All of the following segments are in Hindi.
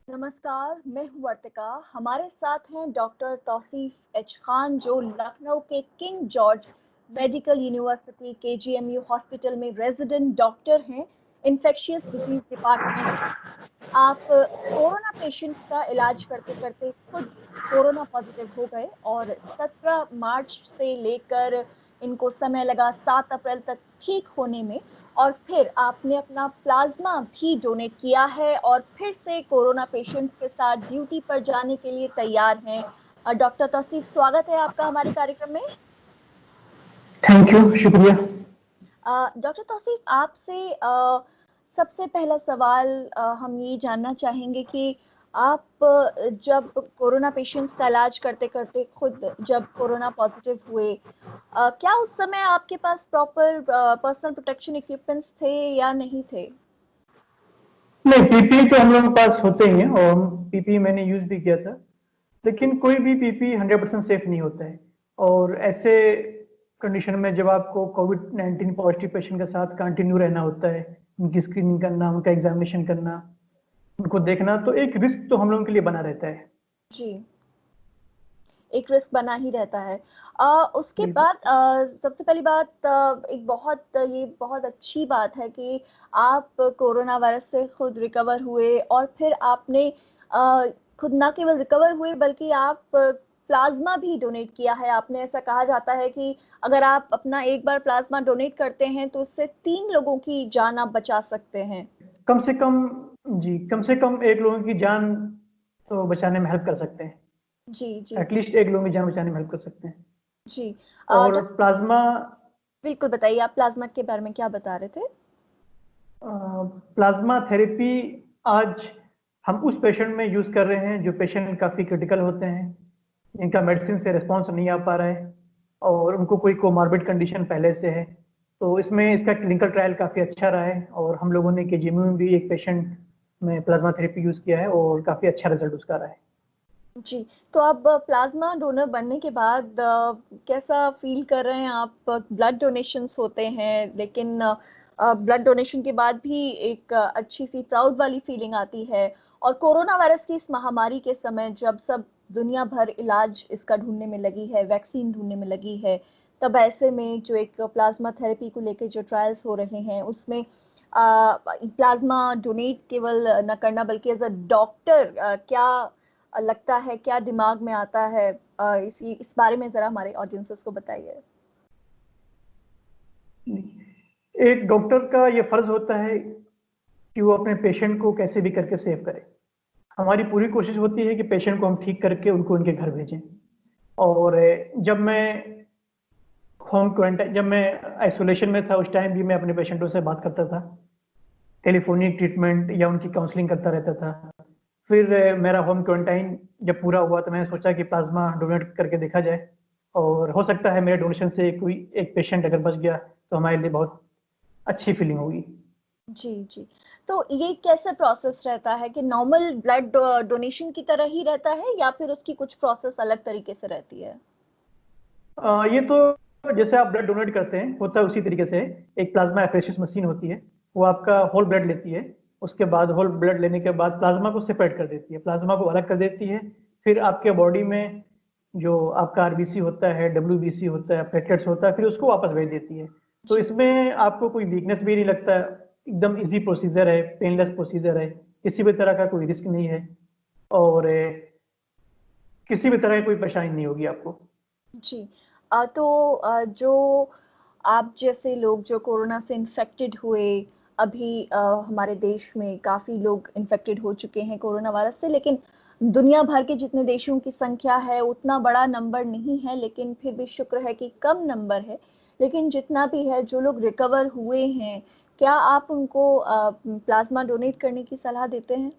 नमस्कार, मैं हूँ वर्तिका। हमारे साथ हैं डॉक्टर तौसीफ एच खान, जो लखनऊ के king George medical university KGMU hospital में रेजिडेंट डॉक्टर हैं, इन्फेक्शियस डिजीज डिपार्टमेंट में। आप कोरोना पेशेंट्स का इलाज करते-करते खुद कोरोना पॉजिटिव हो गए और 17 मार्च से लेकर इनको समय लगा 7 अप्रैल तक ठीक होने में, और फिर आपने अपना प्लाज़्मा भी डोनेट किया है और फिर से कोरोना पेशेंट्स के साथ ड्यूटी पर जाने के लिए तैयार हैं। डॉक्टर तौसीफ, स्वागत है आपका हमारे कार्यक्रम में। थैंक यू, शुक्रिया। डॉक्टर तौसीफ, आपसे सबसे पहला सवाल हम ये जानना चाहेंगे कि आप जब कोरोना पेशेंट्स का इलाज करते-करते खुद जब कोरोना पॉजिटिव हुए, क्या उस समय आपके पास प्रॉपर पर्सनल प्रोटेक्शन इक्विपमेंट्स थे या नहीं थे? नहीं, पीपी तो हम लोगों के पास होते ही हैं और पीपी मैंने यूज भी किया था, लेकिन कोई भी पीपी 100% सेफ नहीं होता है। और ऐसे कंडीशन में जब आपको कोविड-19 पॉजिटिव पेशेंट के साथ कंटिन्यू रहना होता है, उनकी स्क्रीनिंग करना, उनका एग्जामिनेशन करना, उनको देखना, तो एक रिस्क तो हम लोगों के लिए बना रहता है। जी, एक रिस्क बना ही रहता है। उसके बिल्कुल। बाद सबसे पहली बात, ये बहुत अच्छी बात है कि आप कोरोना वायरस से खुद रिकवर हुए और फिर आपने अ, खुद ना केवल रिकवर हुए बल्कि आप प्लाज़्मा भी डोनेट किया है। आपने ऐसा कहा जाता है कि अगर आप अपना एक बार प्लाज़्मा डोनेट करते हैं तो उससे 3 लोगों की जान आप बचा सकते हैं। कम से कम, जी, कम से कम एक लोगों की जान तो बचाने में हेल्प कर सकते हैं। जी, जी, एटलीस्ट एक लोगों की जान बचाने में हेल्प कर सकते हैं। जी। और डॉक्टर, प्लाज्मा बिल्कुल बताइए, आप प्लाज़्मा के बारे में क्या बता रहे थे? प्लाज्मा थेरेपी आज हम उस पेशेंट में यूज कर रहे हैं जो पेशेंट काफी क्रिटिकल होते हैं, जिनका मेडिसिन से रिस्पॉन्स नहीं आ पा रहा है और उनको कोई कोमॉर्बिड कंडीशन पहले से है। तो इसमें इसका क्लिनिकल ट्रायल काफी अच्छा रहा है और हम लोगों ने केजीएमयू में भी एक पेशेंट में प्लाज्मा थेरेपी यूज किया है और काफी अच्छा रिजल्ट उसका रहा है। जी, तो अब प्लाज़्मा डोनर बनने के बाद कैसा फ़ील कर रहे हैं आप? ब्लड डोनेशंस होते हैं, लेकिन ब्लड डोनेशन के बाद भी एक अच्छी-सी प्राउड वाली फ़ीलिंग आती है, और कोरोना वायरस की इस महामारी के समय जब सब दुनिया भर इलाज इसका ढूँढने में लगी है, वैक्सीन ढूँढने में लगी है, तब ऐसे में जो एक प्लाज़्मा थेरेपी को लेके जो ट्रायल्स हो रहे हैं, उसमें प्लाज़्मा डोनेट केवल न करना बल्कि एज़ अ डॉक्टर क्या लगता है, क्या दिमाग में आता है? इस बारे में ज़रा हमारे ऑडियंसेस को बताइए। एक डॉक्टर का ये फर्ज होता है कि वो अपने पेशेंट को कैसे भी करके सेव करे। हमारी पूरी कोशिश होती है कि पेशेंट को हम ठीक करके उनको उनके घर भेजें। और जब मैं होम क्वारंटाइन, जब मैं आइसोलेशन में था, उस टाइम भी मैं अपने पेशेंटों से बात करता था, टेलीफोनिक ट्रीटमेंट या उनकी काउंसलिंग करता रहता था। फिर मेरा होम क्वारंटाइन जब पूरा हुआ तो मैंने सोचा कि प्लाज्मा डोनेट करके देखा जाए, और हो सकता है मेरे डोनेशन से कोई एक पेशेंट अगर बच गया तो हमारे लिए बहुत अच्छी फीलिंग होगी। जी, जी। तो ये कैसे प्रोसेस रहता है कि नॉर्मल ब्लड डोनेशन की तरह ही रहता है या फिर उसकी कुछ प्रोसेस अलग तरीके से रहती है? ये तो जैसे आप ब्लड डोनेट करते हैं होता है उसी तरीके से। एक प्लाज्मा एफरेसिस मशीन होती है, वो आपका होल ब्लड लेती है। उसके बाद होल ब्लड लेने के बाद प्लाज्मा को सेपरेट कर देती है, प्लाज्मा को अलग कर देती है। फिर आपके बॉडी में जो आपका आरबीसी होता है, डब्ल्यूबीसी होता है, प्लेटलेट्स होता है, फिर उसको वापस भेज देती है। तो जी, इसमें आपको कोई वीकनेस भी नहीं लगता है, एकदम इजी प्रोसीजर है, पेनलेस प्रोसीजर है, किसी भी तरह का कोई रिस्क नहीं है और किसी भी तरह की कोई परेशानी नहीं होगी आपको। जी। तो जो आप जैसे लोग जो कोरोना से इन्फेक्टेड हुए, अभी हमारे देश में काफ़ी लोग इन्फेक्टेड हो चुके हैं कोरोना वायरस से, लेकिन दुनिया भर के जितने देशों की संख्या है उतना बड़ा नंबर नहीं है, लेकिन फिर भी शुक्र है कि कम नंबर है। लेकिन जितना भी है, जो लोग रिकवर हुए हैं, क्या आप उनको प्लाज़्मा डोनेट करने की सलाह देते हैं?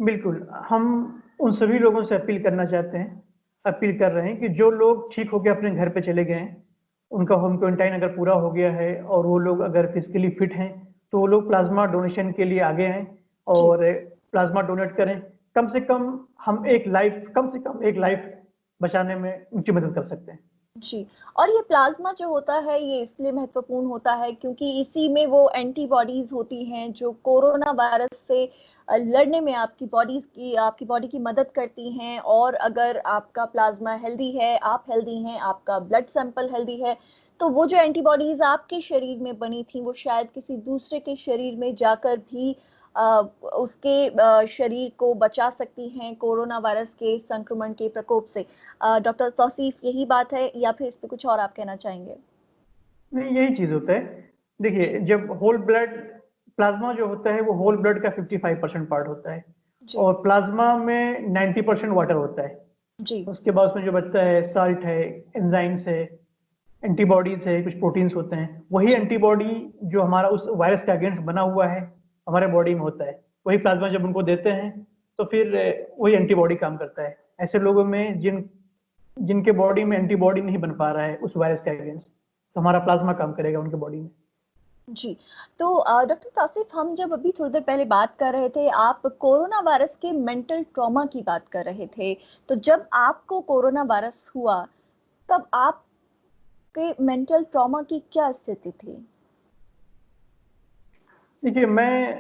बिल्कुल, हम उन सभी लोगों से अपील कर रहे हैं कि जो लोग ठीक होके अपने घर पे चले गए हैं, उनका होम क्वारंटाइन अगर पूरा हो गया है और वो लोग अगर फिजिकली फिट हैं, तो वो लोग प्लाज्मा डोनेशन के लिए आगे आएँ जी। और प्लाज्मा डोनेट करें। कम से कम एक लाइफ बचाने में उनकी मदद कर सकते हैं। जी। और ये प्लाज्मा जो होता है ये इसलिए महत्वपूर्ण होता है क्योंकि इसी में वो एंटीबॉडीज होती हैं जो कोरोना वायरस से लड़ने में आपकी बॉडी की मदद करती हैं। और अगर आपका प्लाज्मा हेल्दी है, आप हेल्दी हैं, आपका ब्लड सैंपल हेल्दी है, तो वो जो एंटीबॉडीज आपके शरीर में बनी थी वो शायद किसी दूसरे के शरीर में जाकर भी उसके शरीर को बचा सकती हैं कोरोना वायरस के संक्रमण के प्रकोप से। डॉक्टर तौसीफ, यही बात है या फिर इस पे कुछ और आप कहना चाहेंगे? नहीं, यही चीज होता है। देखिए, जी। जब होल ब्लड प्लाज्मा जो होता है वो होल ब्लड का 55% पार्ट होता है, जी। और प्लाज्मा में 90% वाटर होता है। जी। उसके बाद उसमें जो बचता है साल्ट है, एंजाइम्स है, एंटीबॉडीज है, कुछ प्रोटीन्स होते हैं। वही जी। एंटीबॉडी जो हमारा उस वायरस के अगेंस्ट बना हुआ है हमारे बॉडी में होता है, वही प्लाज्मा जब उनको देते हैं तो फिर वही एंटीबॉडी काम करता है। ऐसे लोगों में जिनके बॉडी में एंटीबॉडी नहीं बन पा रहा है उस वायरस के अगेंस्ट, तो हमारा प्लाज्मा काम करेगा उनके बॉडी में। जी। तो डॉक्टर तौसीफ, हम जब अभी थोड़ी देर पहले बात कर रहे थे, आप कोरोना वायरस के मेंटल ट्रॉमा की बात कर रहे थे। तो जब आपको कोरोना वायरस हुआ, तब आपके मेंटल ट्रॉमा की क्या स्थिति थी? देखिए, मैं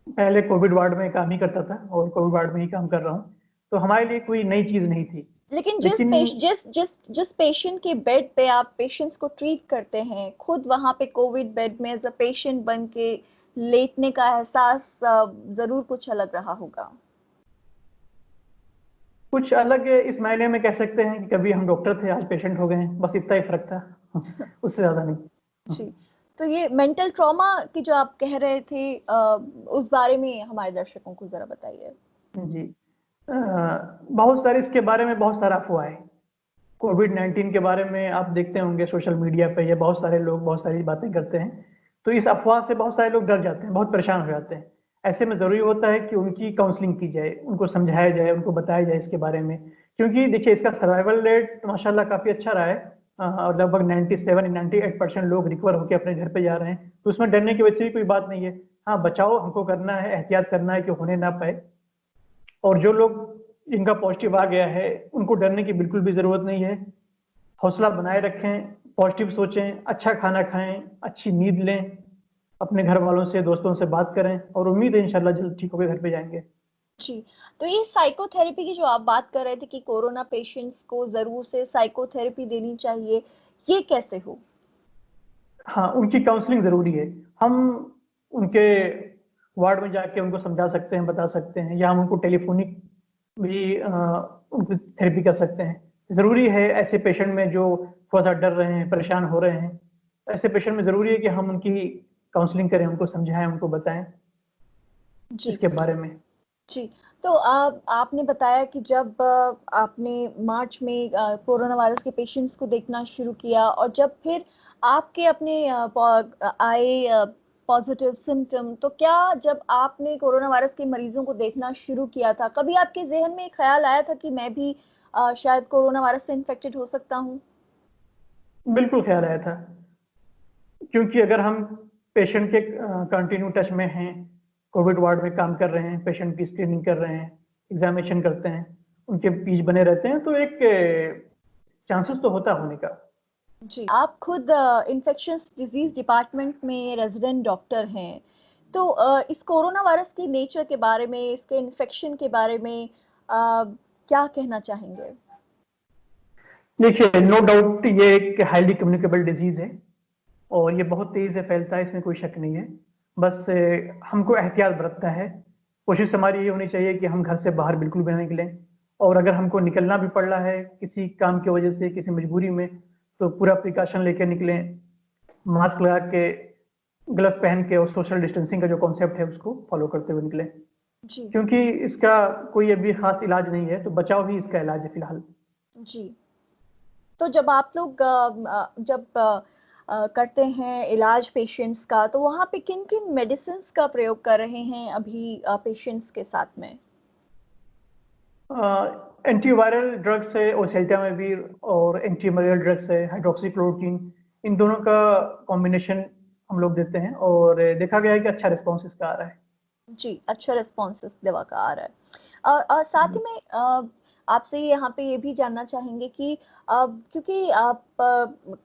पहले कोविड वार्ड में काम ही करता था और कोविड वार्ड में ही काम कर रहा हूँ, तो हमारे लिए कोई नई चीज नहीं थी। लेकिन लेकिन जिस पेशेंट के बेड पे आप पेशेंट्स को ट्रीट करते हैं, खुद वहां पे कोविड बेड में एज अ पेशेंट बन के लेटने का एहसास जरूर कुछ अलग रहा होगा। कुछ अलग इस मायने में कह सकते हैं कि कभी हम डॉक्टर थे, आज पेशेंट हो गए हैं, बस इतना ही फर्क था। उससे ज्यादा नहीं। जी। तो ये मेंटल ट्रॉमा की जो आप कह रहे थे, उस बारे में हमारे दर्शकों को जरा बताइए। जी। बहुत सारे इसके बारे में बहुत सारा अफवाह है। कोविड-19 के बारे में आप देखते होंगे सोशल मीडिया पे, ये बहुत सारे लोग बहुत सारी बातें करते हैं। तो इस अफवाह से बहुत सारे लोग डर जाते हैं, बहुत परेशान हो जाते हैं। ऐसे में ज़रूरी होता है कि उनकी काउंसलिंग की जाए, उनको समझाया जाए, उनको बताया जाए इसके बारे में। क्योंकि देखिए, इसका सर्वाइवल रेट माशाल्लाह काफ़ी अच्छा रहा है, और लगभग 97-98% लोग रिकवर होके अपने घर पे जा रहे हैं। तो उसमें डरने की वैसे भी कोई बात नहीं है। हाँ, बचाव हमको करना है, एहतियात करना है कि होने ना पाए। और जो लोग जिनका पॉजिटिव आ गया है, उनको डरने की बिल्कुल भी ज़रूरत नहीं है। हौसला बनाए रखें, पॉजिटिव सोचें, अच्छा खाना खाएं, अच्छी नींद लें, अपने घर वालों से, दोस्तों से बात करें, और उम्मीद है इंशाल्लाह जल्द ठीक होकर घर पे जाएंगे। जी। तो ये साइकोथेरेपी की जो आप बात कर रहे थे कि कोरोना पेशेंट्स को जरूर से साइकोथेरेपी देनी चाहिए, ये कैसे हो? हाँ, उनकी काउंसलिंग ज़रूरी है। हम उनके वार्ड में जाके उनको समझा सकते हैं, बता सकते हैं, या हम उनको टेलीफोनिक भी उनको थेरेपी कर सकते हैं। ज़रूरी है ऐसे पेशेंट में जो थोड़ा-सा डर रहे हैं, परेशान हो रहे हैं, ऐसे पेशेंट में ज़रूरी है कि हम उनकी काउंसलिंग करें, उनको समझाएँ, उनको बताएँ जी। इसके बारे में। जी। तो आपने बताया कि जब आपने मार्च में कोरोना वायरस के पेशेंट्स को देखना शुरू किया और जब फिर आपके अपने आए पॉजिटिव सिम्टम, तो क्या जब आपने कोरोना वायरस के मरीजों को देखना शुरू किया था, कभी आपके ज़हन में ख्याल आया था कि मैं भी शायद कोरोना वायरस से इन्फेक्टेड हो सकता हूँ? बिल्कुल ख्याल आया था, क्योंकि अगर हम पेशेंट के कंटिन्यू टच में हैं, कोविड वार्ड में काम कर रहे हैं, पेशेंट की स्क्रीनिंग कर रहे हैं, एग्जामिनेशन करते हैं, उनके बीच बने रहते हैं, तो एक चांसेस तो होता होने का। जी। आप खुद इन्फेक्शियस डिजीज डिपार्टमेंट में रेजिडेंट डॉक्टर हैं। तो इस कोरोना वायरस की नेचर के बारे में, इसके इन्फेक्शन के बारे में क्या कहना चाहेंगे? देखिए, नो डाउट ये एक हाईली कम्युनिकेबल डिजीज है, और ये बहुत तेजी से फैलता है, इसमें कोई शक नहीं है। बस हमको एहतियात बरतना है। कोशिश हमारी ये होनी चाहिए कि हम घर से बाहर बिल्कुल भी ना निकलें, और अगर हमको निकलना भी पड़ रहा है किसी काम की वजह से, किसी मजबूरी में, तो पूरा प्रिकॉशन लेके निकलें, मास्क लगा के, ग्लव्स पहन के, और सोशल डिस्टेंसिंग का जो कॉन्सेप्ट है उसको फॉलो करते हुए निकलें। जी। क्योंकि इसका कोई अभी खास इलाज नहीं है, तो बचाव ही इसका इलाज है फिलहाल। जी। तो जब आप लोग जब करते हैं इलाज पेशेंट्स का, तो वहाँ पे किन-किन मेडिसिन्स का प्रयोग कर रहे हैं अभी पेशेंट्स के साथ में? एंटीवायरल ड्रग्स है ओसेल्टामाविर, और एंटी मलेरियल ड्रग्स है हाइड्रोक्सीक्लोरोक्वीन। इन दोनों का कॉम्बिनेशन हम लोग देते हैं, और देखा गया है कि अच्छा रिस्पॉन्स इसका आ रहा है। जी, अच्छा रिस्पॉन्स इस दवा का आ रहा है। और साथ ही में आपसे यहाँ पे ये भी जानना चाहेंगे कि क्योंकि आप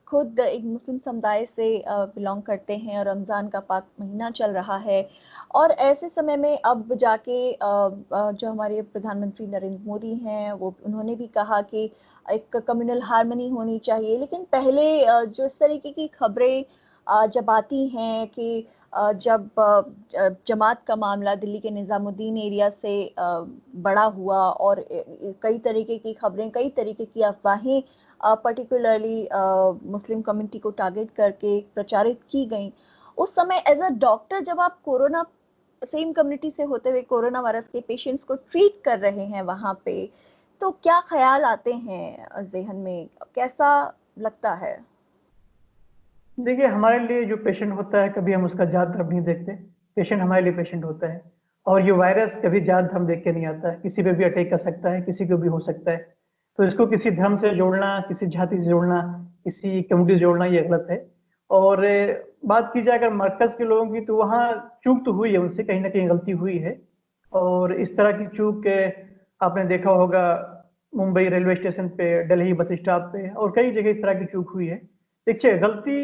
खुद एक मुस्लिम समुदाय से बिलोंग करते हैं और रमज़ान का पाक महीना चल रहा है, और ऐसे समय में अब जाके जो हमारे प्रधानमंत्री नरेंद्र मोदी हैं वो उन्होंने भी कहा कि एक कम्युनल हार्मनी होनी चाहिए, लेकिन पहले जो इस तरीके की खबरें जब आती हैं कि जब जमात का मामला दिल्ली के निजामुद्दीन एरिया से बड़ा हुआ और कई तरीके की खबरें, कई तरीके की अफवाहें पर्टिकुलरली मुस्लिम कम्युनिटी को टारगेट करके प्रचारित की गई, उस समय एज अ डॉक्टर जब आप कोरोना सेम कम्युनिटी से होते हुए कोरोना वायरस के पेशेंट्स को ट्रीट कर रहे हैं वहां पे, तो क्या ख्याल आते हैं ज़हन में, कैसा लगता है? देखिए, हमारे लिए जो पेशेंट होता है कभी हम उसका जात धर्म नहीं देखते। पेशेंट हमारे लिए पेशेंट होता है, और ये वायरस कभी जात धर्म देख के नहीं आता है। किसी पे भी अटैक कर सकता है, किसी को भी हो सकता है। तो इसको किसी धर्म से जोड़ना, किसी जाति से जोड़ना, किसी कम्युनिटी से जोड़ना, ये गलत है। और बात की जाए अगर मरकज के लोगों की, तो वहाँ चूक तो हुई है, उनसे कहीं ना कहीं गलती हुई है। और इस तरह की चूक आपने देखा होगा मुंबई रेलवे स्टेशन पे, दिल्ली बस स्टॉप पे, और कई जगह इस तरह की चूक हुई है। देखिए, गलती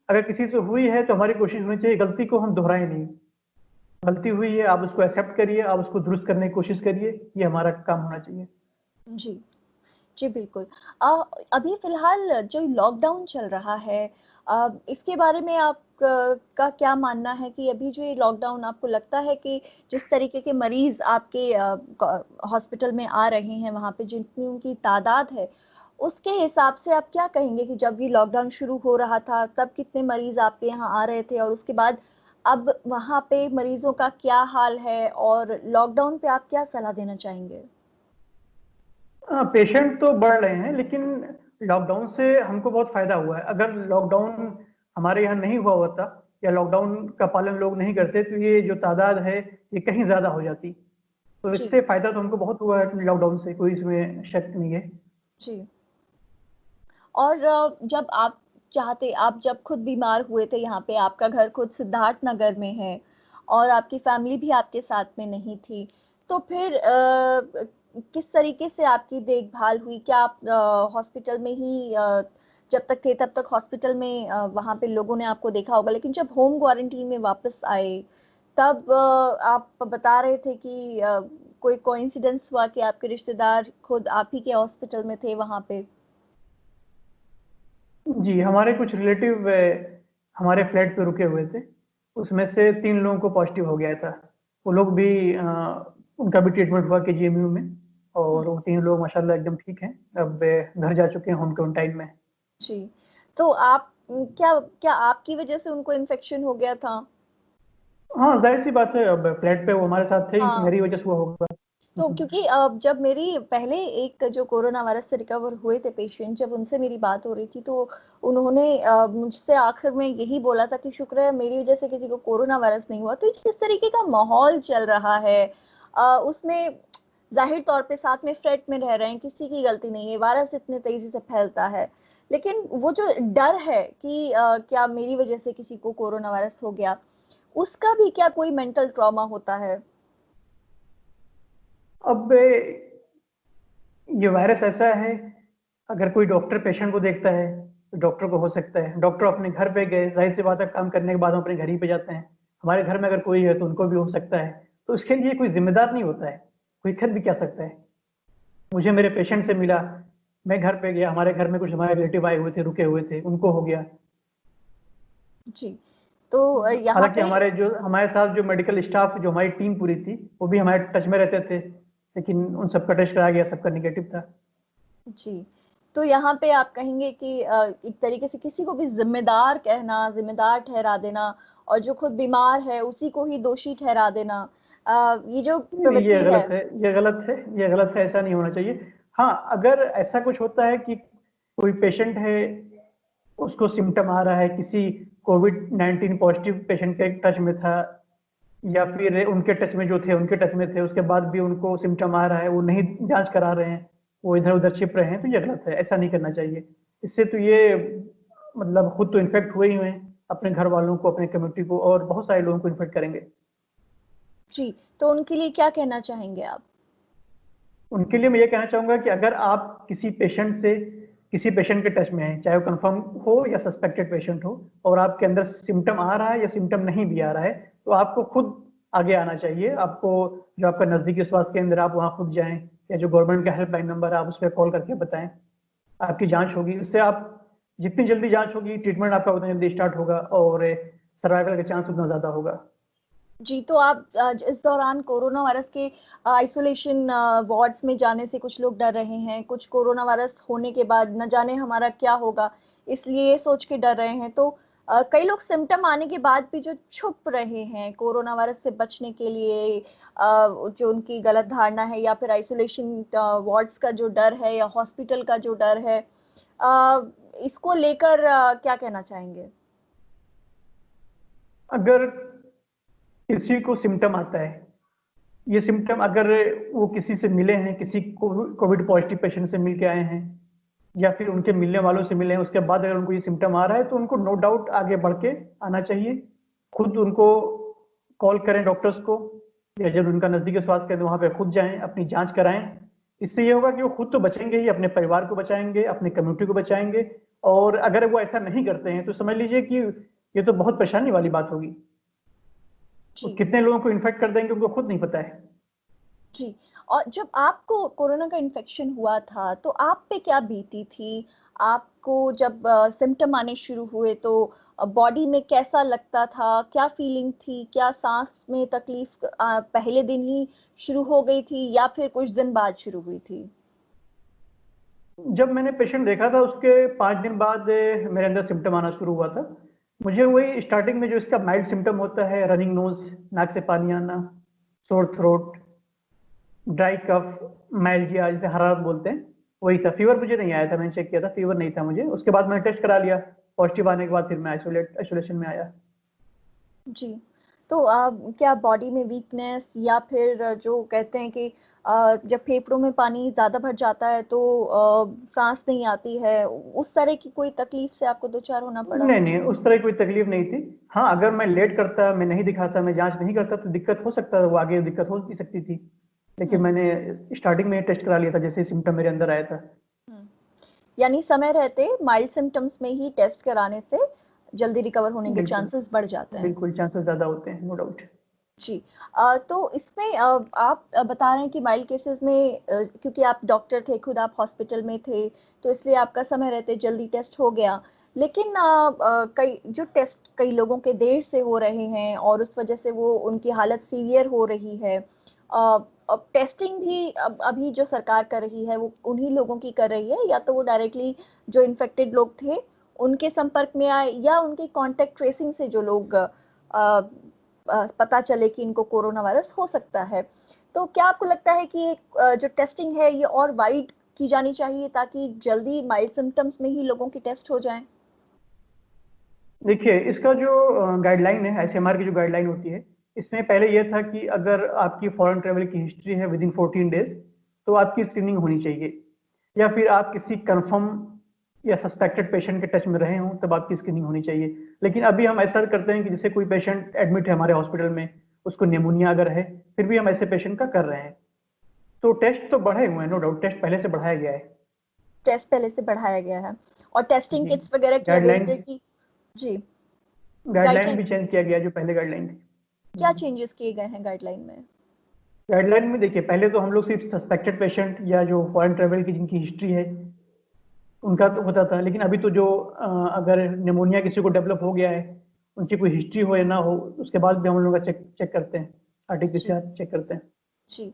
अगर किसी से हुई है तो हमारी कोशिश होनी चाहिए गलती को हम दोहराएं नहीं। गलती हुई है, आप उसको एक्सेप्ट करिए, आप उसको दुरुस्त करने की कोशिश करिए, ये हमारा काम होना चाहिए। जी, जी बिल्कुल। अभी फिलहाल जो लॉकडाउन चल रहा है, इसके बारे में आप का क्या मानना है कि अभी जो ये लॉकडाउन, आपको लगता है कि जिस तरीके के मरीज आपके हॉस्पिटल में आ रहे हैं, वहाँ पे जितनी उनकी तादाद है, उसके हिसाब से आप क्या कहेंगे कि जब ये लॉकडाउन शुरू हो रहा था तब कितने मरीज आपके यहाँ आ रहे थे, और उसके बाद अब वहाँ पे मरीजों का क्या हाल है, और लॉकडाउन पे आप क्या सलाह देना चाहेंगे? पेशेंट तो बढ़ रहे हैं, लेकिन लॉकडाउन से हमको बहुत फायदा हुआ है। अगर लॉकडाउन हमारे यहाँ नहीं हुआ होता, या लॉकडाउन का पालन लोग नहीं करते, तो ये जो तादाद है ये कहीं ज्यादा हो जाती। तो जी, इससे फायदा तो हमको बहुत हुआ है लॉकडाउन से, कोई इसमें शक नहीं है। जी। और जब आप चाहते, आप जब खुद बीमार हुए थे, यहाँ पे आपका घर खुद सिद्धार्थ नगर में है और आपकी फैमिली भी आपके साथ में नहीं थी, तो फिर किस तरीके से आपकी देखभाल हुई? क्या आप हॉस्पिटल में ही जब तक थे तब तक हॉस्पिटल में वहाँ पे लोगों ने आपको देखा होगा, लेकिन जब होम क्वारंटीन में वापस आए तब आप बता रहे थे कि कोई कोइंसिडेंस हुआ कि आपके रिश्तेदार खुद आप ही के हॉस्पिटल में थे वहाँ पे? जी, हमारे कुछ रिलेटिव हमारे फ्लैट पे रुके हुए थे। उसमें से 3 लोगों को पॉजिटिव हो गया था। वो लोग भी उनका भी ट्रीटमेंट हुआ केजीएमयू में, और वो 3 लोग माशाल्लाह एकदम ठीक हैं। अब घर जा चुके हैं होम क्वारंटाइन में। जी, तो आप क्या क्या आपकी वजह से उनको इन्फेक्शन हो गया था? हाँ, ज़ाहिर-सी बात है, अब फ्लैट पे वो हमारे साथ थे ही, हाँ, मेरी वजह से हुआ होगा। तो क्योंकि जब मेरी पहले एक जो कोरोना वायरस से रिकवर हुए थे पेशेंट, जब उनसे मेरी बात हो रही थी तो उन्होंने मुझसे आखिर में यही बोला था कि शुक्र है मेरी वजह से किसी को कोरोना वायरस नहीं हुआ। तो जिस तरीके का माहौल चल रहा है उसमें जाहिर तौर पे साथ में फ्लैट में रह रहे हैं, किसी की गलती नहीं है, वायरस इतने तेजी से फैलता है, लेकिन वो जो डर है कि क्या मेरी वजह से किसी को कोरोना वायरस हो गया, उसका भी क्या कोई मेंटल ट्रॉमा होता है? अब ये वायरस ऐसा है, अगर कोई डॉक्टर पेशेंट को देखता है तो डॉक्टर को हो सकता है। डॉक्टर अपने घर पे गए, जाहिर सी बात है काम करने के बाद हम अपने घर ही पे जाते हैं। हमारे घर में अगर कोई है तो उनको भी हो सकता है। तो उसके लिए कोई जिम्मेदार नहीं होता है, कोई खुद भी कह सकता है। मुझे मेरे पेशेंट से मिला, मैं घर पे गया, हमारे घर में कुछ हमारे रिलेटिव आए हुए थे, रुके हुए थे, उनको हो गया। जी, तो यहाँ हालांकि पे हमारे साथ जो मेडिकल स्टाफ, जो हमारी टीम पूरी थी, वो भी हमारे टच में रहते थे, लेकिन उन सबका टेस्ट कराया गया, सबका निगेटिव था। जी, तो यहाँ पे आप कहेंगे कि एक तरीके से किसी को भी ज़िम्मेदार कहना, ज़िम्मेदार ठहरा देना और जो खुद बीमार है उसी को ही दोषी ठहरा देना, ये जो नहीं नहीं, ये प्रवृत्ति है। गलत है, ये गलत है, ये गलत है, ऐसा नहीं होना चाहिए। हाँ, अगर ऐसा कुछ होता है कि कोई पेशेंट है, उसको सिम्टम आ रहा है, किसी कोविड-19 पॉजिटिव पेशेंट के टच में था, या फिर उनके टच में जो थे उनके टच में थे, उसके बाद भी उनको सिम्टम आ रहा है, वो नहीं जांच करा रहे हैं, वो इधर उधर छिप रहे हैं, तो ये गलत है, ऐसा नहीं करना चाहिए। इससे तो ये मतलब खुद तो इन्फेक्ट हुए ही हुए हैं, अपने घर वालों को, अपने कम्युनिटी को, और बहुत सारे लोगों को इन्फेक्ट करेंगे। जी, तो उनके लिए क्या कहना चाहेंगे आप? उनके लिए मैं ये कहना चाहूंगा कि अगर आप किसी पेशेंट के टच में हैं, चाहे वो कंफर्म हो या सस्पेक्टेड पेशेंट हो, और आपके अंदर सिम्टम आ रहा है या सिम्टम नहीं भी आ रहा है, तो आपको खुद आगे आना चाहिए। आपको जो आपका नजदीकी स्वास्थ्य केंद्र, आप वहां खुद जाएं, या जो गवर्नमेंट का हेल्पलाइन नंबर है आप उस पर कॉल करके बताएं। आपकी जांच होगी, उससे आप जितनी जल्दी जांच होगी, ट्रीटमेंट आपका उतना जल्दी स्टार्ट होगा और सर्वाइवल का चांस उतना ज्यादा होगा। जी, तो आप इस दौरान कोरोना वायरस के आइसोलेशन वार्ड्स में जाने से कुछ लोग डर रहे हैं, कुछ कोरोना वायरस होने के बाद न जाने हमारा क्या होगा, इसलिए ये सोच के डर रहे हैं। तो कई लोग सिम्टम आने के बाद भी जो छुप रहे हैं कोरोना वायरस से बचने के लिए, जो उनकी गलत धारणा है, या फिर आइसोलेशन वार्ड्स का जो डर है या हॉस्पिटल का जो डर है, अ, इसको लेकर क्या कहना चाहेंगे? अगर किसी को सिम्टम आता है, ये सिम्टम अगर वो किसी से मिले हैं, किसी कोविड पॉजिटिव पेशेंट से मिल के आए हैं, या फिर उनके मिलने वालों से मिले हैं, उसके बाद अगर उनको ये सिम्टम आ रहा है, तो उनको नो डाउट आगे बढ़ के आना चाहिए। खुद उनको कॉल करें डॉक्टर्स को, या जब उनका नजदीकी स्वास्थ्य केंद्र वहां पे खुद जाएं, अपनी जांच कराएं। इससे ये होगा कि वो खुद तो बचेंगे ही, अपने परिवार को बचाएंगे, अपनी कम्युनिटी को बचाएंगे। और अगर वो ऐसा नहीं करते हैं तो समझ लीजिए कि ये तो बहुत परेशानी वाली बात होगी। वो जी। कितने लोगों को इन्फेक्ट कर देंगे उनको खुद नहीं पता है। जी। और जब आपको कोरोना का इन्फेक्शन हुआ था, तो आप पे क्या बीती थी? आपको जब सिम्पटम आने शुरू हुए तो बॉडी में कैसा लगता था? क्या फीलिंग थी? क्या सांस में तकलीफ पहले दिन ही शुरू हो गई थी या फिर कुछ दिन बाद शुरू हुई थी? जब मैंने पेशेंट देखा था उसके 5 दिन बाद मेरे अंदर सिम्टम आना शुरू हुआ था। मुझे वही स्टार्टिंग में जो इसका माइल्ड सिम्टम होता है, रनिंग नोज, नाक से पानी आना, सोर थ्रोट, ड्राई कफ, माइल्जिया जिसे हरारत बोलते हैं, वही था। फीवर मुझे नहीं आया था, मैंने चेक किया था, फीवर नहीं था मुझे। उसके बाद मैंने टेस्ट करा लिया, पॉजिटिव आने के बाद फिर मैं आइसोलेशन में आया। जी। तो क्या बॉडी में वीकनेस या फिर जो कहते हैं कि जब फेफड़ों में पानी ज़्यादा भर जाता है तो सांस नहीं आती है, उस तरह की कोई तकलीफ से आपको दो चार होना पड़ा? नहीं नहीं, उस तरह की कोई तकलीफ नहीं थी। हाँ, अगर मैं लेट करता, मैं नहीं दिखाता, मैं जांच नहीं करता, तो दिक्कत हो सकता था, वो आगे दिक्कत हो भी सकती थी। लेकिन हम्म। मैंने स्टार्टिंग में टेस्ट करा लिया था जैसे सिम्टम मेरे अंदर आया था। हम्म। यानी समय रहते माइल्ड सिम्टम्स में ही टेस्ट कराने से जल्दी रिकवर होने के बिल्कुल, चांसेस बढ़ जाते हैं। बिल्कुल चांसेस ज्यादा होते हैं, नो डाउट। जी। तो इसमें आप बता रहे हैं कि माइल्ड केसेस में क्योंकि आप डॉक्टर थे, खुद आप हॉस्पिटल में थे, तो इसलिए आपका समय रहते जल्दी टेस्ट हो गया। लेकिन कई जो टेस्ट कई लोगों के देर से हो रहे हैं और उस वजह से वो उनकी हालत सीवियर हो रही है। अब टेस्टिंग भी अब अभी जो सरकार कर रही है वो उन्हीं लोगों की कर रही है, या तो वो डायरेक्टली जो इन्फेक्टेड लोग थे उनके संपर्क में आए, या उनके कांटेक्ट ट्रेसिंग से जो लोग पता चले कि इनको कोरोना वायरस हो सकता है। तो क्या आपको लगता है कि जो टेस्टिंग है ये और वाइड की जानी चाहिए ताकि जल्दी माइल्ड सिम्टम्स में ही लोगों की टेस्ट हो जाएं? देखिए, इसका जो गाइडलाइन है, आईसीएमआर की जो गाइडलाइन होती है, इसमें पहले यह था कि अगर आपकी फॉरेन ट्रेवल की हिस्ट्री है विद इन 14 डेज, तो आपकी स्क्रीनिंग होनी चाहिए। या फिर आप किसी कंफर्म या सस्पेक्टेड पेशेंट के टच में रहे हों, तब आपकी स्क्रीनिंग होनी चाहिए। लेकिन अभी हम ऐसा करते हैं कि जैसे कोई पेशेंट एडमिट है हमारे हॉस्पिटल में, उसको निमोनिया अगर है, फिर भी हम ऐसे पेशेंट का कर रहे हैं। तो टेस्ट तो बढ़े हुए हैं, नो डाउट, टेस्ट पहले से बढ़ाया गया है। टेस्ट पहले से बढ़ाया गया है और टेस्टिंग जी। किट्स वगैरह की गाइडलाइन अवेलेबिलिटी। जी। गाइडलाइन गाइडलाइन भी चेंज किया गया है, जो पहले गाइडलाइन क्या थी। चेंजेस किए गए हैं गाइडलाइन में? गाइडलाइन में देखिए, पहले तो हम लोग सिर्फ सस्पेक्टेड पेशेंट या जो फॉरेन ट्रेवल की जिनकी हिस्ट्री है उनका तो होता था। लेकिन अभी तो जो अगर निमोनिया किसी को डेवलप हो गया है, उनकी कोई हिस्ट्री हो या ना हो, उसके बाद भी हम लोग का चेक चेक करते हैं, जी। आरटीपीसीआर चेक करते हैं। जी।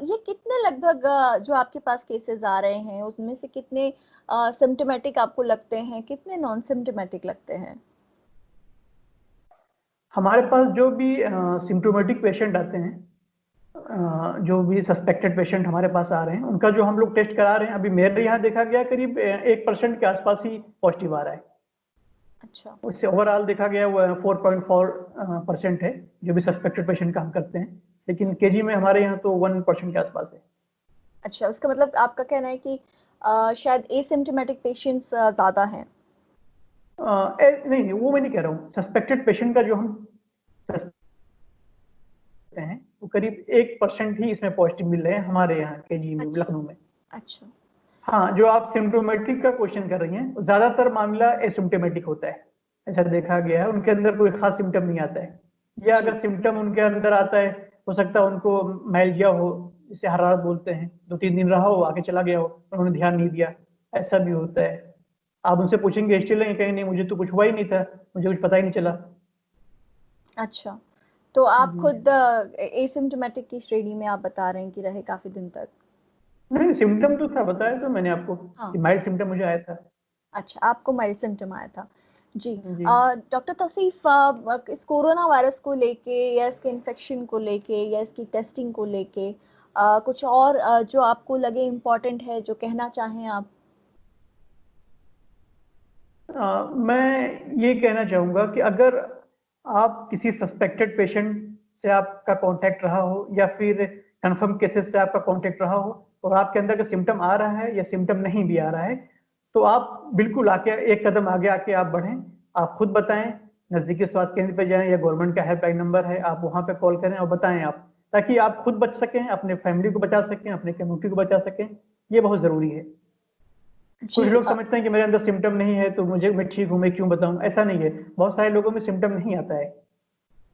ये कितने लगभग जो आपके पास केसेस आ रहे हैं उसमें से कितने सिम्टोमेटिक आपको लगते हैं, कितने नॉन सिम्टोमेटिक लगते हैं? हमारे पास जो भी सिम्टोमेटिक पेशेंट आते हैं, जो भी सस्पेक्टेड पेशेंट हमारे पास आ रहे हैं, उनका जो हम लोग टेस्ट करा रहे हैं, अभी मेरे यहाँ देखा गया करीब 1% के आसपास ही पॉजिटिव आ रहा है। अच्छा। उससे ओवरऑल देखा गया वो 4.4% है जो भी सस्पेक्टेड पेशेंट का हम करते हैं। लेकिन केजी में हमारे यहाँ तो 1% के आसपास है। अच्छा, उसका मतलब आपका कहना है कि शायद एसिम्प्टोमेटिक पेशेंट्स ज्यादा हैं। नहीं, वो मैं नहीं कह रहा हूँ। सस्पेक्टेड पेशेंट का जो हम सस्पेक्ट हैं, वो करीब 1% ही इसमें पॉजिटिव मिल रहे हैं हमारे यहाँ के KGMU अच्छा लखनऊ में। अच्छा हाँ, जो आप सिम्टोमेटिक का क्वेश्चन कर रही हैं, ज्यादातर मामला एसिम्टोमेटिक होता है, ऐसा देखा गया है। उनके अंदर कोई खास सिम्टम नहीं आता है, या जी अगर सिम्टम उनके अंदर आता है, हो सकता है उनको मैल्जिया हो, जिसे हरारत बोलते हैं, 2-3 दिन रहा हो, आगे चला गया हो, उन्होंने ध्यान नहीं दिया, ऐसा भी होता है। आप उनसे पूछेंगे हिस्ट्री लेंगे, कहेंगे नहीं मुझे तो कुछ हुआ ही नहीं था, मुझे कुछ पता ही नहीं चला। अच्छा, तो आप जी खुद एसिम्टोमेटिक की श्रेणी में आप बता रहे हैं कि रहे काफी दिन तक। नहीं, सिम्टम तो था, बताया तो मैंने आपको कि हाँ माइल्ड सिम्टम मुझे आया था। अच्छा, आपको माइल्ड सिम्टम आया था। जी जी डॉक्टर तौसीफ, इस कोरोना वायरस को लेके या इसके इन्फेक्शन को लेके या इसकी टेस्टिंग को लेके कुछ और जो आपको लगे इम्पोर्टेंट है जो कहना चाहें आप। मैं ये कहना चाहूँगा कि अगर आप किसी सस्पेक्टेड पेशेंट से आपका कांटेक्ट रहा हो, या फिर कंफर्म केसेस से आपका कांटेक्ट रहा हो, और आपके अंदर का सिम्टम आ रहा है या सिम्टम नहीं भी आ रहा है, तो आप बिल्कुल आके एक कदम आगे आके आप बढ़ें। आप खुद बताएं, नज़दीकी स्वास्थ्य केंद्र पे जाएं, या गवर्नमेंट का हेल्पलाइन नंबर है, आप वहाँ पे कॉल करें और बताएं आप, ताकि आप खुद बच सकें, अपने फैमिली को बचा सकें, अपने कम्युनिटी को बचा सकें। ये बहुत ज़रूरी है। कुछ जी लोग समझते हैं कि मेरे अंदर सिम्टम नहीं है तो मैं ठीक हूँ, मैं क्यों बताऊं। ऐसा नहीं है, बहुत सारे लोगों में सिम्टम नहीं आता है।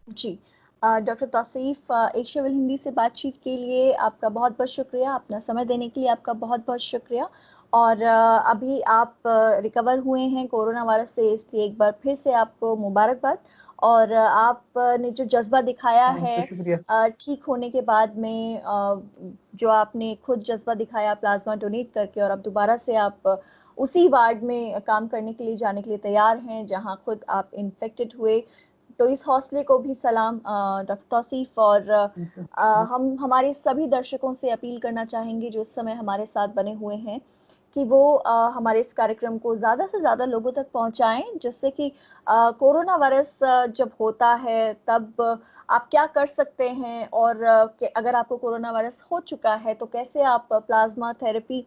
जी doctor Tauseef, Asia will Hindi से बातचीत के लिए आपका बहुत बहुत शुक्रिया, अपना समय देने के लिए आपका बहुत बहुत शुक्रिया। और अभी आप रिकवर हुए हैं कोरोना वायरस से, इसलिए एक बार फिर से आपको मुबारकबाद। और आपने जो जज्बा दिखाया थैंक है यू, शुक्रिया। ठीक होने के बाद में, जो आपने खुद जज्बा दिखाया प्लाज्मा डोनेट करके, और अब दोबारा से आप उसी वार्ड में काम करने के लिए जाने के लिए तैयार हैं जहां खुद आप इन्फेक्टेड हुए, तो इस हौसले को भी सलाम डॉक्टर तौसीफ। और थैंक यू। हम हमारे सभी दर्शकों से अपील करना चाहेंगे जो इस समय हमारे साथ बने हुए हैं कि वो हमारे इस कार्यक्रम को ज़्यादा से ज़्यादा लोगों तक पहुंचाएं, जिससे कि कोरोना वायरस जब होता है तब आप क्या कर सकते हैं, और अगर आपको कोरोना वायरस हो चुका है तो कैसे आप प्लाज्मा थेरेपी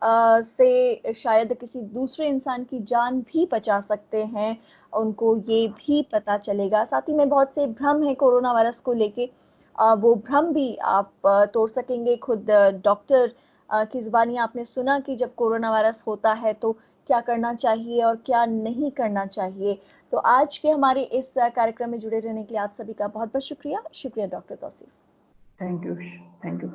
से शायद किसी दूसरे इंसान की जान भी बचा सकते हैं, उनको ये भी पता चलेगा। साथ ही में बहुत से भ्रम है कोरोना वायरस को लेके, वो भ्रम भी आप तोड़ सकेंगे। खुद डॉक्टर की जुबानी आपने सुना कि जब कोरोना वायरस होता है तो क्या करना चाहिए और क्या नहीं करना चाहिए। तो आज के हमारे इस कार्यक्रम में जुड़े रहने के लिए आप सभी का बहुत बहुत शुक्रिया। शुक्रिया doctor Tauseef. Thank you. Thank you.